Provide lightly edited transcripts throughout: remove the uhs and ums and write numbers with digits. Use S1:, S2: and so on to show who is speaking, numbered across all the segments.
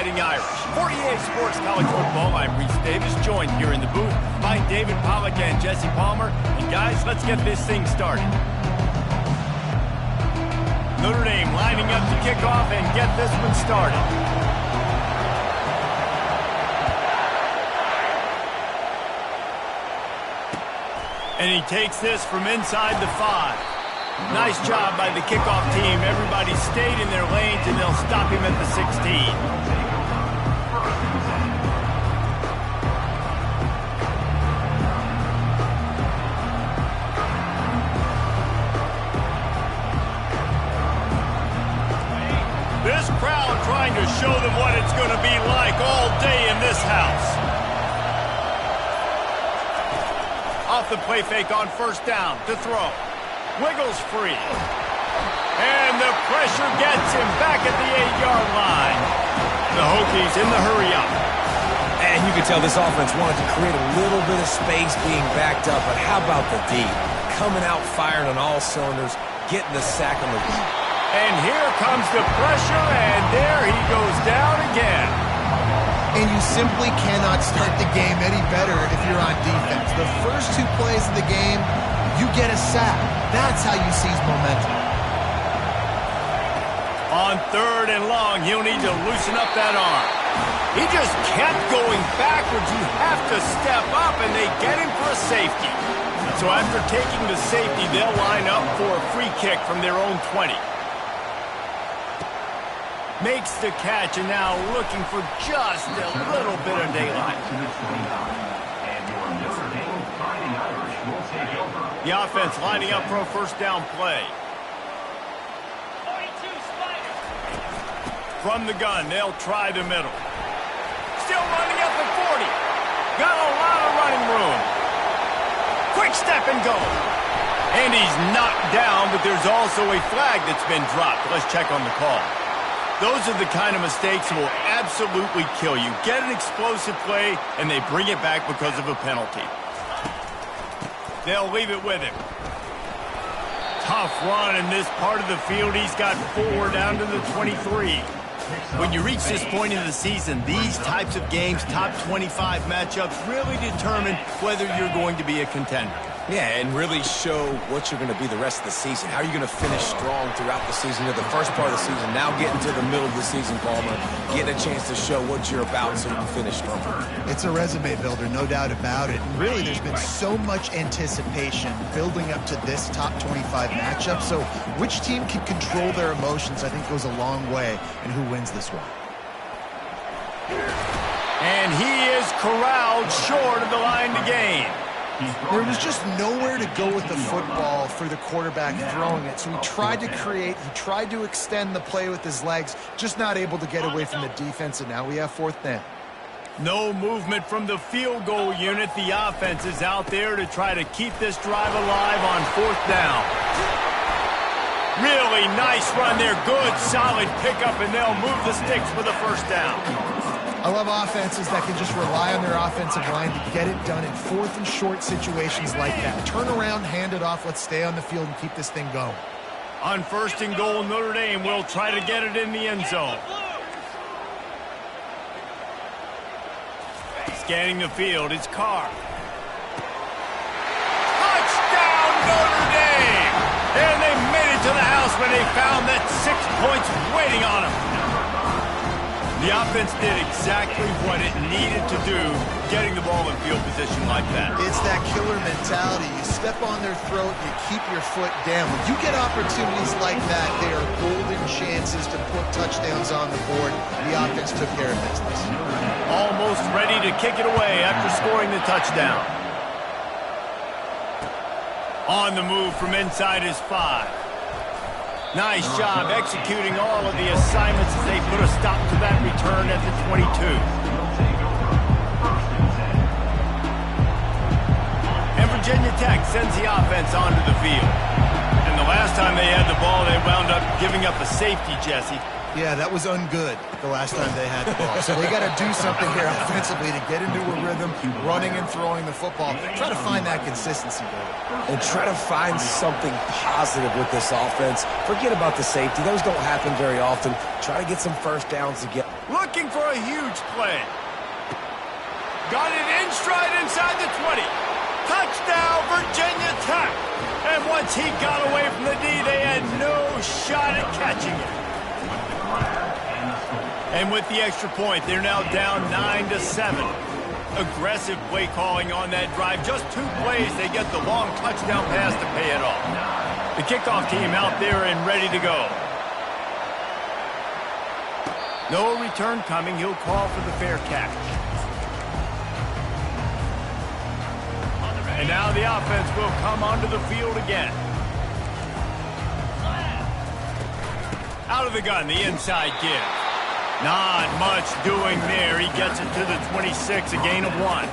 S1: Fighting Irish. 48 Sports College Football. I'm Reese Davis, joined here in the booth by David Pollack and Jesse Palmer. And guys, let's get this thing started. Notre Dame lining up to kick off and get this one started. And he takes this from inside the 5. Nice job by the kickoff team. Everybody stayed in their lanes, and they'll stop him at the 16. This crowd trying to show them what it's going to be like all day in this house. Off the play fake on first down to throw. Wiggles free. And the pressure gets him back at the 8-yard line. The Hokies in the hurry-up.
S2: And you can tell this offense wanted to create a little bit of space being backed up, but how about the D? Coming out firing on all cylinders, getting the sack on the beat.
S1: And here comes the pressure, and there he goes down again.
S3: And you simply cannot start the game any better if you're on defense. The first 2 plays of the game, you get a sack. That's how you seize momentum.
S1: On 3rd and long, he'll need to loosen up that arm. He just kept going backwards. You have to step up, and they get him for a safety. So after taking the safety, they'll line up for a free kick from their own 20. Makes the catch, and now looking for just a little bit of daylight. The offense lining up for a first down play. From the gun, they'll try the middle. Still running up the 40. Got a lot of running room. Quick step and go. And he's knocked down, but there's also a flag that's been dropped. Let's check on the call. Those are the kind of mistakes that will absolutely kill you. Get an explosive play, and they bring it back because of a penalty. They'll leave it with him. Tough run in this part of the field. He's got 4 down to the 23. When you reach this point in the season, these types of games, top 25 matchups, really determine whether you're going to be a contender.
S2: Yeah, and really show what you're going to be the rest of the season. How are you going to finish strong throughout the season? You're the first part of the season, now getting to the middle of the season, Palmer. Getting a chance to show what you're about so you can finish strong.
S3: It's a resume builder, no doubt about it. And really, there's been so much anticipation building up to this top 25 matchup. So which team can control their emotions, I think, goes a long way in who wins this one.
S1: And he is corralled short of the line to gain.
S3: There was just nowhere to go with the football for the quarterback throwing it. So he tried to create, he tried to extend the play with his legs, just not able to get away from the defense, and now we have 4th down.
S1: No movement from the field goal unit. The offense is out there to try to keep this drive alive on 4th down. Really nice run there. Good, solid pickup, and they'll move the sticks for the first down.
S3: I love offenses that can just rely on their offensive line to get it done in 4th and short situations like that. Turn around, hand it off, let's stay on the field and keep this thing going.
S1: On 1st and goal, Notre Dame will try to get it in the end zone. Scanning the field, it's Carr. Touchdown, Notre Dame! And they made it to the house when they found that 6 points waiting on them. The offense did exactly what it needed to do, getting the ball in field position like that.
S3: It's that killer mentality. You step on their throat, you keep your foot down. When you get opportunities like that, they are golden chances to put touchdowns on the board. The offense took care of business.
S1: Almost ready to kick it away after scoring the touchdown. On the move from inside his 5. Nice job executing all of the assignments as they put a stop to that return at the 22. And Virginia Tech sends the offense onto the field. And the last time they had the ball, they wound up giving up a safety, Jesse.
S3: Yeah, that was ungood the last time they had the ball. So they got to do something here offensively to get into a rhythm, running and throwing the football. Try to find that consistency, David.
S2: And try to find something positive with this offense. Forget about the safety. Those don't happen very often. Try to get some first downs to get.
S1: Looking for a huge play. Got it in stride inside the 20. Touchdown, Virginia Tech. And once he got away from the D, they had no shot at catching it. And with the extra point, they're now down 9-7. Aggressive play calling on that drive. Just 2 plays, they get the long touchdown pass to pay it off. The kickoff team out there and ready to go. No return coming. He'll call for the fair catch. And now the offense will come onto the field again. Out of the gun, the inside give. Not much doing there. He gets it to the 26, a gain of 1.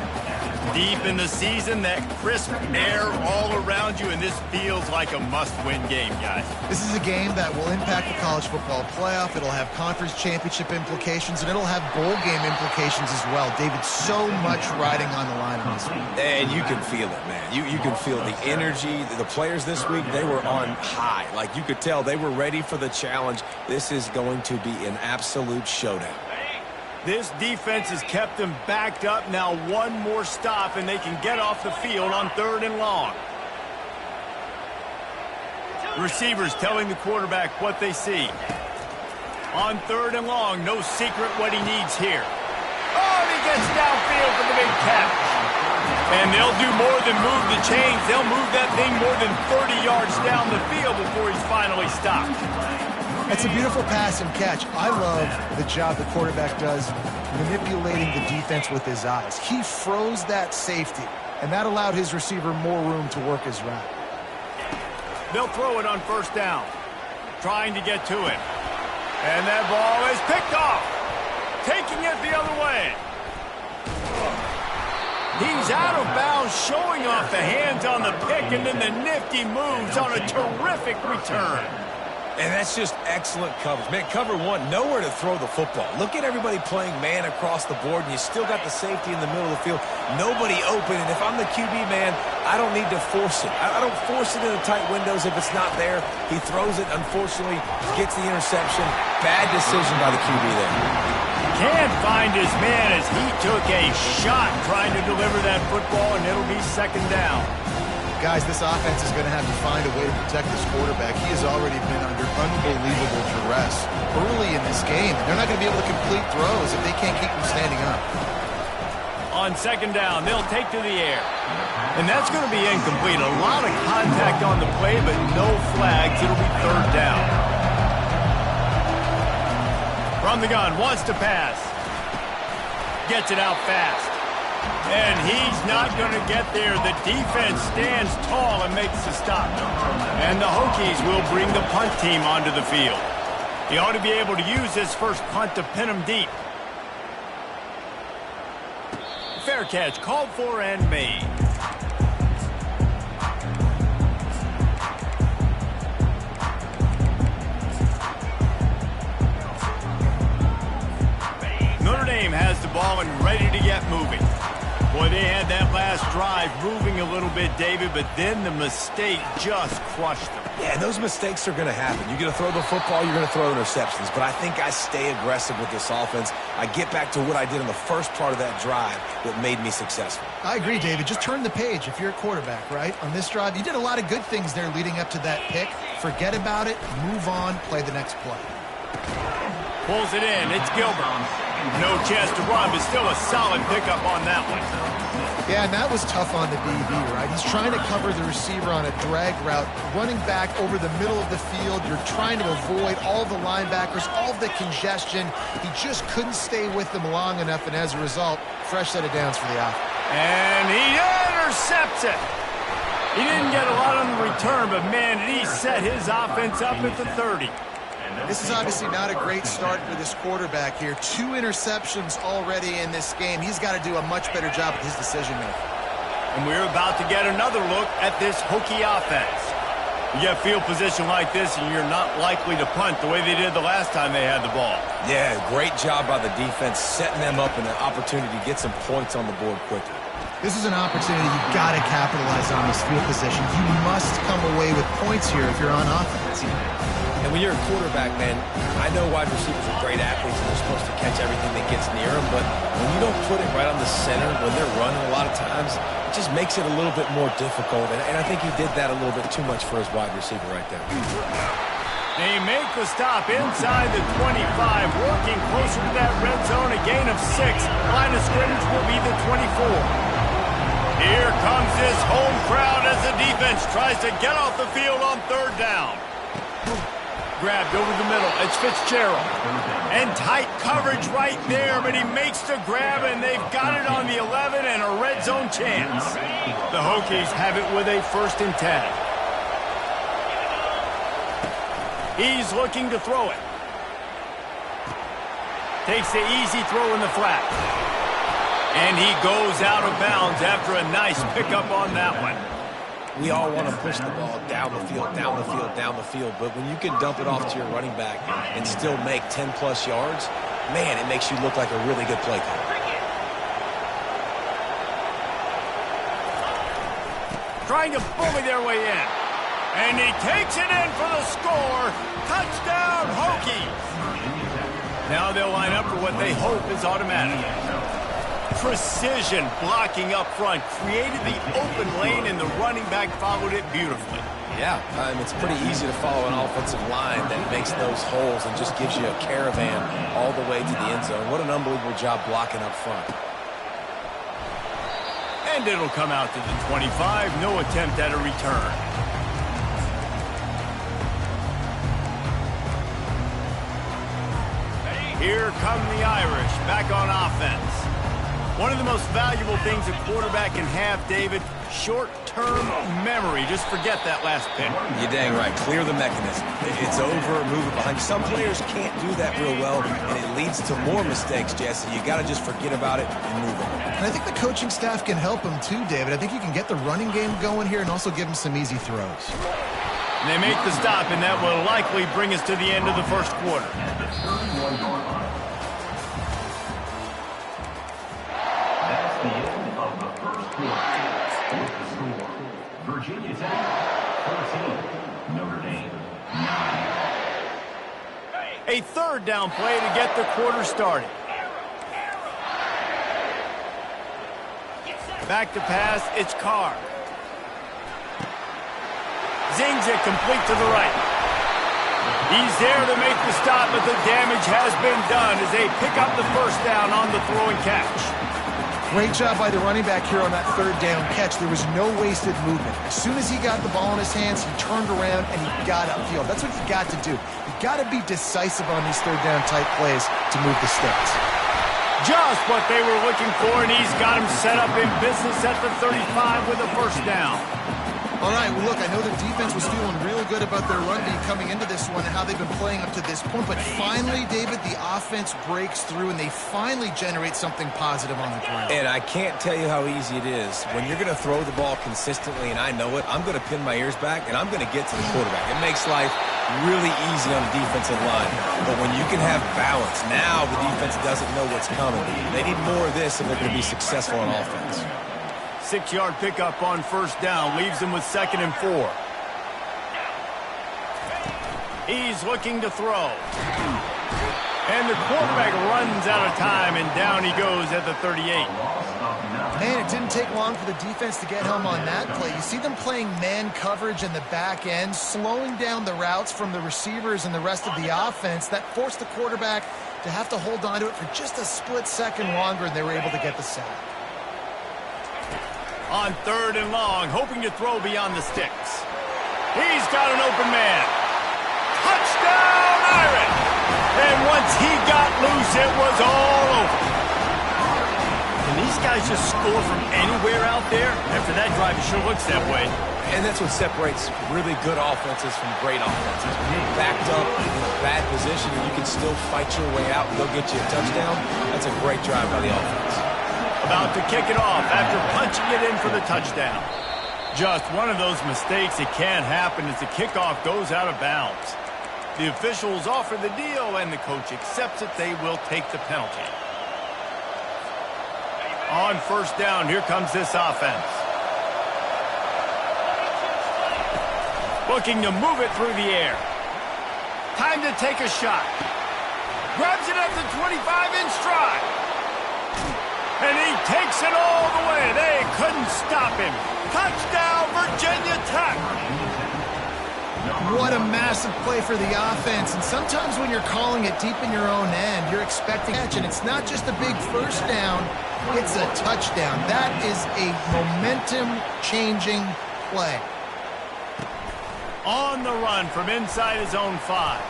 S1: Deep in the season, that crisp air all around you, and this feels like a must-win game, guys.
S3: This is a game that will impact the college football playoff. It'll have conference championship implications, and it'll have bowl game implications as well. David, so much riding on the line in this week.
S2: And you can feel it, man. You can feel the energy. The players this week, they were on high. Like, you could tell they were ready for the challenge. This is going to be an absolute showdown.
S1: This defense has kept them backed up. Now one more stop, and they can get off the field on 3rd and long. Receivers telling the quarterback what they see. On 3rd and long, no secret what he needs here. Oh, and he gets downfield for the big catch. And they'll do more than move the chains. They'll move that thing more than 30 yards down the field before he's finally stopped.
S3: It's a beautiful pass and catch. I love the job the quarterback does manipulating the defense with his eyes. He froze that safety, and that allowed his receiver more room to work his route.
S1: They'll throw it on 1st down, trying to get to him. And that ball is picked off, taking it the other way. He's out of bounds, showing off the hands on the pick, and then the nifty moves on a terrific return.
S2: And that's just excellent coverage. Man, cover 1, nowhere to throw the football. Look at everybody playing man across the board, and you still got the safety in the middle of the field. Nobody open, and if I'm the QB, man, I don't need to force it. I don't force it in the tight windows if it's not there. He throws it, unfortunately, gets the interception. Bad decision by the QB there.
S1: Can't find his man as he took a shot trying to deliver that football, and it'll be 2nd down.
S3: Guys, this offense is going to have to find a way to protect this quarterback. He has already been under unbelievable duress early in this game. They're not going to be able to complete throws if they can't keep him standing up.
S1: On 2nd down, they'll take to the air. And that's going to be incomplete. A lot of contact on the play, but no flags. It'll be 3rd down. From the gun, wants to pass. Gets it out fast. And he's not going to get there. The defense stands tall and makes the stop. And the Hokies will bring the punt team onto the field. He ought to be able to use his first punt to pin him deep. Fair catch called for and made. Notre Dame has the ball and ready to get moving. Boy, they had that last drive moving a little bit, David, but then the mistake just crushed them.
S2: Yeah, and those mistakes are going to happen. You're going to throw the football, you're going to throw interceptions. But I think I stay aggressive with this offense. I get back to what I did in the first part of that drive that made me successful.
S3: I agree, David. Just turn the page if you're a quarterback, right? On this drive, you did a lot of good things there leading up to that pick. Forget about it, move on, play the next play.
S1: Pulls it in. It's Gilbert. No chance to run, but still a solid pickup on that one.
S3: Yeah, and that was tough on the DB, right? He's trying to cover the receiver on a drag route, running back over the middle of the field. You're trying to avoid all the linebackers, all the congestion. He just couldn't stay with them long enough, and as a result, fresh set of downs for the offense.
S1: And he intercepts it. He didn't get a lot on the return, but man, did he set his offense up at the 30.
S3: This is obviously not a great start for this quarterback here. 2 interceptions already in this game. He's got to do a much better job with his decision-making.
S1: And we're about to get another look at this Hokie offense. You get field position like this, and you're not likely to punt the way they did the last time they had the ball.
S2: Yeah, great job by the defense, setting them up and an opportunity to get some points on the board quickly.
S3: This is an opportunity you've got to capitalize on this field position. You must come away with points here if you're on offense.
S2: And when you're a quarterback, man, I know wide receivers are great athletes and they're supposed to catch everything that gets near them, but when you don't put it right on the center when they're running a lot of times, it just makes it a little bit more difficult. And I think he did that a little bit too much for his wide receiver right there.
S1: They make the stop inside the 25, working closer to that red zone, a gain of 6. Line of scrimmage will be the 24. Here comes this home crowd as the defense tries to get off the field on third down. Grabbed over the middle. It's Fitzgerald. And tight coverage right there, but he makes the grab, and they've got it on the 11 and a red zone chance. The Hokies have it with a 1st and 10. He's looking to throw it. Takes the easy throw in the flat. And he goes out of bounds after a nice pickup on that one.
S2: We all want to push the ball down the field, down the field, down the field. But when you can dump it off to your running back and still make 10-plus yards, man, it makes you look like a really good play call.
S1: Trying to bully their way in. And he takes it in for the score. Touchdown, Hokies. Now they'll line up for what they hope is automatic. Precision blocking up front created the open lane, and the running back followed it beautifully.
S2: Yeah, it's pretty easy to follow an offensive line that makes those holes and just gives you a caravan all the way to the end zone. What an unbelievable job blocking up front.
S1: And it'll come out to the 25. No attempt at a return. Here come the Irish back on offense. One of the most valuable things a quarterback can have, David, short-term memory. Just forget that last pick.
S2: You're dang right. Clear the mechanism. It's over, move it behind. Some players can't do that real well, and it leads to more mistakes, Jesse. You got to just forget about it and move on.
S3: And I think the coaching staff can help him too, David. I think you can get the running game going here and also give him some easy throws.
S1: And they make the stop, and that will likely bring us to the end of the first quarter.
S4: Virginia Tech, 14. Notre Dame, 9.
S1: A third down play to get the quarter started. Back to pass, it's Carr. Zings it complete to the right. He's there to make the stop, but the damage has been done as they pick up the first down on the throw and catch.
S3: Great job by the running back here on that third down catch. There was no wasted movement. As soon as he got the ball in his hands, he turned around and he got upfield. That's what you got to do. You got to be decisive on these third down type plays to move the sticks.
S1: Just what they were looking for, and he's got him set up in business at the 35 with a first down.
S3: All right, well, look, I know the defense was feeling real good about their run D coming into this one and how they've been playing up to this point, but finally, David, the offense breaks through and they finally generate something positive on the ground.
S2: And I can't tell you how easy it is. When you're going to throw the ball consistently, and I know it, I'm going to pin my ears back, and I'm going to get to the quarterback. It makes life really easy on the defensive line. But when you can have balance, now the defense doesn't know what's coming. They need more of this if they're going to be successful on offense.
S1: 6-yard pickup on first down leaves him with 2nd and 4. He's looking to throw. And the quarterback runs out of time, and down he goes at the 38.
S3: Man, it didn't take long for the defense to get home on that play. You see them playing man coverage in the back end, slowing down the routes from the receivers and the rest of the offense. That forced the quarterback to have to hold on to it for just a split second longer, and they were able to get the sack.
S1: On 3rd and long, hoping to throw beyond the sticks. He's got an open man. Touchdown, Irish! And once he got loose, it was all over. Can these guys just score from anywhere out there? After that drive, it sure looks that way.
S2: And that's what separates really good offenses from great offenses. When you're backed up in a bad position and you can still fight your way out and they'll get you a touchdown, that's a great drive by the offense.
S1: About to kick it off after punching it in for the touchdown. Just one of those mistakes that can't happen as the kickoff goes out of bounds. The officials offer the deal, and the coach accepts it. They will take the penalty. On first down, here comes this offense. Looking to move it through the air. Time to take a shot. Grabs it at the 25 in stride. And he takes it all the way. They couldn't stop him. Touchdown, Virginia Tech.
S3: What a massive play for the offense. And sometimes when you're calling it deep in your own end, you're expecting a catch. And it's not just a big first down, it's a touchdown. That is a momentum-changing play.
S1: On the run from inside his own 5.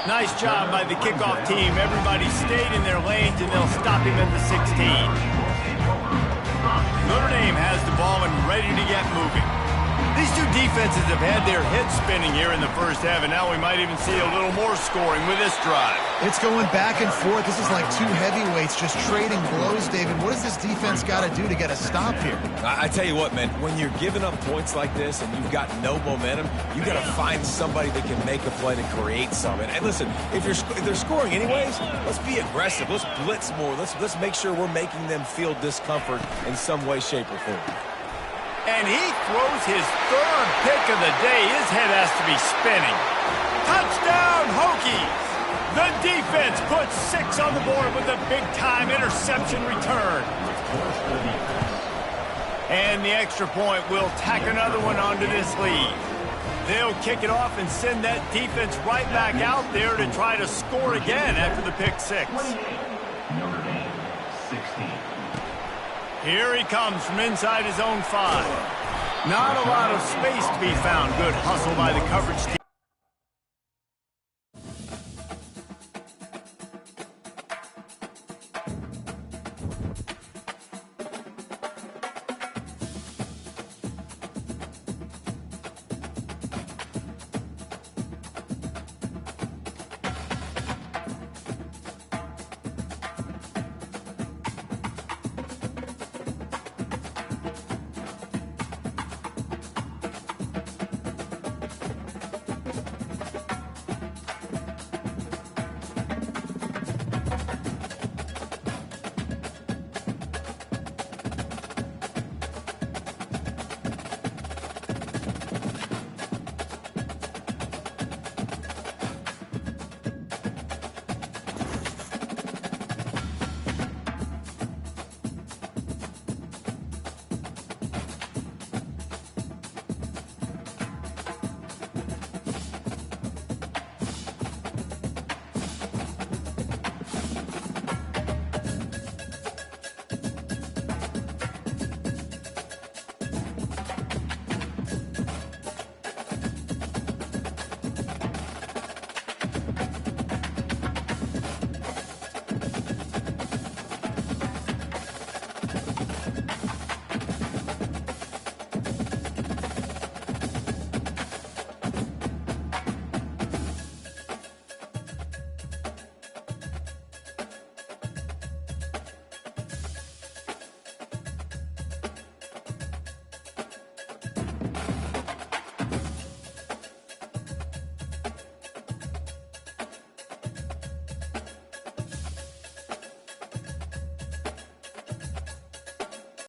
S1: Nice job by the kickoff team. Everybody stayed in their lanes, and they'll stop him at the 16. Notre Dame has the ball and ready to get moving. These two defenses have had their heads spinning here in the first half, and now we might even see a little more scoring with this drive.
S3: It's going back and forth. This is like two heavyweights just trading blows, David. What does this defense got to do to get a stop here?
S2: I tell you what, man, when you're giving up points like this and you've got no momentum, you got to find somebody that can make a play to create some. And listen, if they're scoring anyways, let's be aggressive. Let's blitz more. Let's make sure we're making them feel discomfort in some way, shape, or form.
S1: And he throws his third pick of the day. His head has to be spinning. Touchdown, Hokies! The defense puts 6 on the board with a big-time interception return. And the extra point will tack another one onto this lead. They'll kick it off and send that defense right back out there to try to score again after the pick 6.
S4: Notre Dame, 16.
S1: Here he comes from inside his own 5. Not a lot of space to be found. Good hustle by the coverage team.